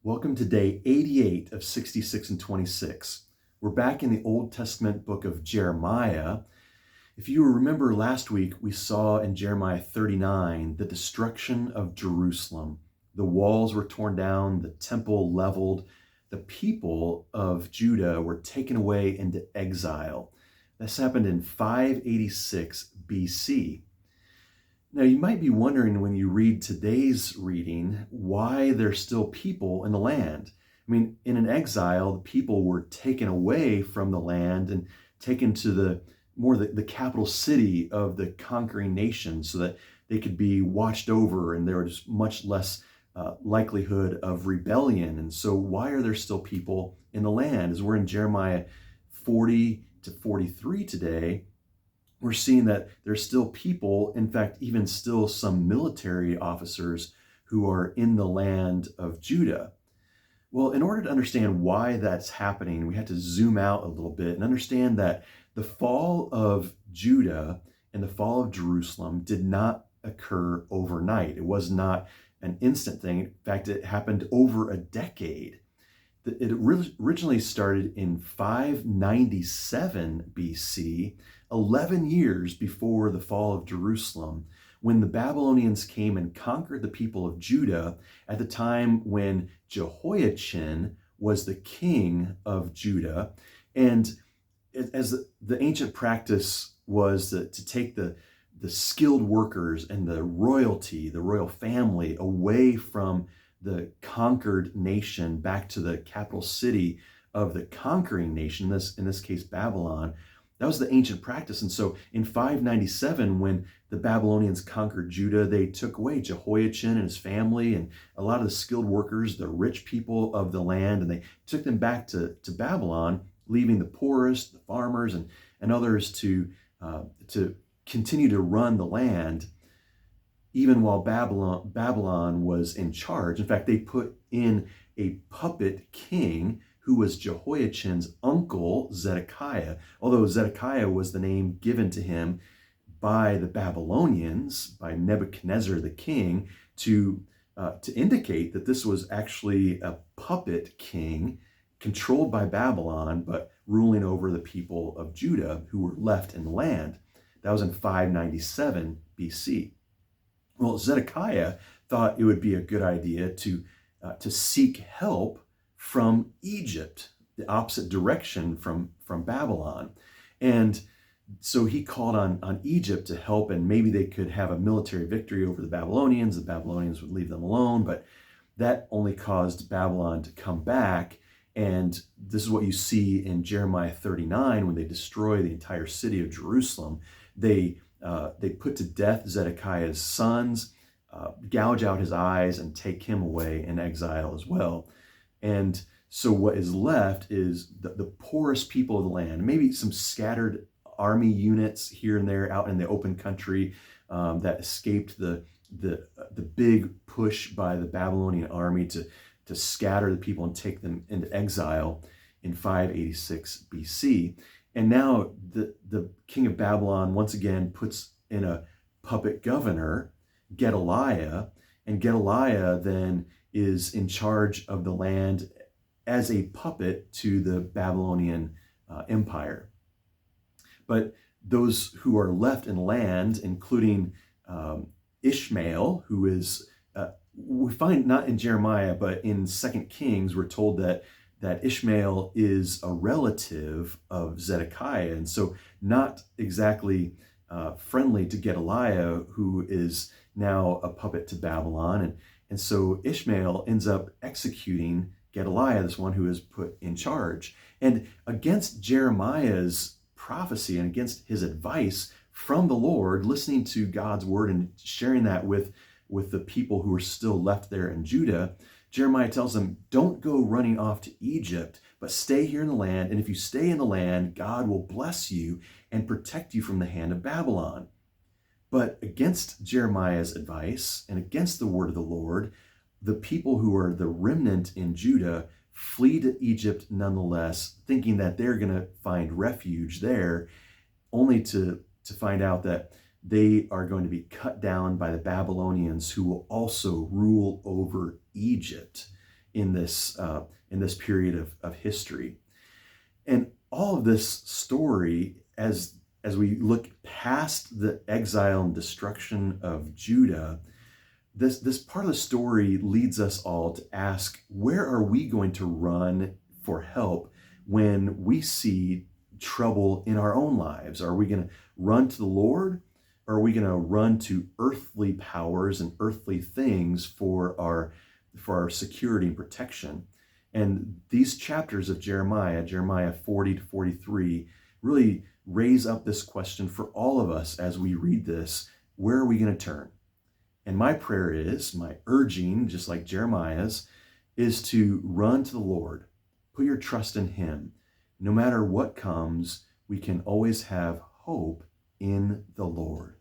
Welcome to day 88 of 66 and 26. We're back in the Old Testament book of Jeremiah. If you remember last week, we saw in Jeremiah 39 the destruction of Jerusalem. The walls were torn down, the temple leveled, the people of Judah were taken away into exile. This happened in 586 BC. Now, you might be wondering when you read today's reading why there's still people in the land. I mean, in an exile, the people were taken away from the land and taken to the capital city of the conquering nation so that they could be watched over and there was much less likelihood of rebellion. And so why are there still people in the land? As we're in Jeremiah 40 to 43 today, we're seeing that there's still people, in fact, even still some military officers who are in the land of Judah. Well, in order to understand why that's happening, we have to zoom out a little bit and understand that the fall of Judah and the fall of Jerusalem did not occur overnight. It was not an instant thing. In fact, it happened over a decade. It originally started in 597 BC, 11 years before the fall of Jerusalem, when the Babylonians came and conquered the people of Judah at the time when Jehoiachin was the king of Judah. And as the ancient practice was to take the skilled workers and the royalty, the royal family, away from the conquered nation back to the capital city of the conquering nation, in this case Babylon. That was the ancient practice. And so in 597, when the Babylonians conquered Judah, they took away Jehoiachin and his family and a lot of the skilled workers, the rich people of the land, and they took them back to Babylon, leaving the poorest, the farmers, and others to continue to run the land, even while Babylon was in charge. In fact, they put in a puppet king who was Jehoiachin's uncle, Zedekiah, although Zedekiah was the name given to him by the Babylonians, by Nebuchadnezzar the king, to indicate that this was actually a puppet king controlled by Babylon, but ruling over the people of Judah who were left in the land. That was in 597 BC. Well, Zedekiah thought it would be a good idea to seek help from Egypt, the opposite direction from Babylon. And so he called on Egypt to help, and maybe they could have a military victory over the Babylonians. The Babylonians would leave them alone, but that only caused Babylon to come back. And this is what you see in Jeremiah 39 when they destroy the entire city of Jerusalem. They put to death Zedekiah's sons, gouge out his eyes, and take him away in exile as well. And so what is left is the poorest people of the land, maybe some scattered army units here and there out in the open country that escaped the big push by the Babylonian army to scatter the people and take them into exile in 586 BC. And now the king of Babylon once again puts in a puppet governor, Gedaliah, and Gedaliah then is in charge of the land as a puppet to the Babylonian empire. But those who are left in land, including Ishmael, who is, we find not in Jeremiah, but in 2 Kings, we're told that Ishmael is a relative of Zedekiah, and so not exactly friendly to Gedaliah, who is now a puppet to Babylon. And so Ishmael ends up executing Gedaliah, this one who is put in charge. And against Jeremiah's prophecy and against his advice from the Lord, listening to God's word and sharing that with the people who are still left there in Judah, Jeremiah tells them, don't go running off to Egypt, but stay here in the land. And if you stay in the land, God will bless you and protect you from the hand of Babylon. But against Jeremiah's advice and against the word of the Lord, the people who are the remnant in Judah flee to Egypt nonetheless, thinking that they're going to find refuge there, only to find out that they are going to be cut down by the Babylonians, who will also rule over Egypt. in this period of history. And all of this story, as we look past the exile and destruction of Judah, this part of the story leads us all to ask, where are we going to run for help when we see trouble in our own lives? Are we going to run to the Lord? Or are we going to run to earthly powers and earthly things for our security and protection? And these chapters of Jeremiah 40 to 43, really raise up this question for all of us as we read this. Where are we going to turn? And my prayer is, my urging, just like Jeremiah's, is to run to the Lord. Put your trust in him. No matter what comes, we can always have hope in the Lord.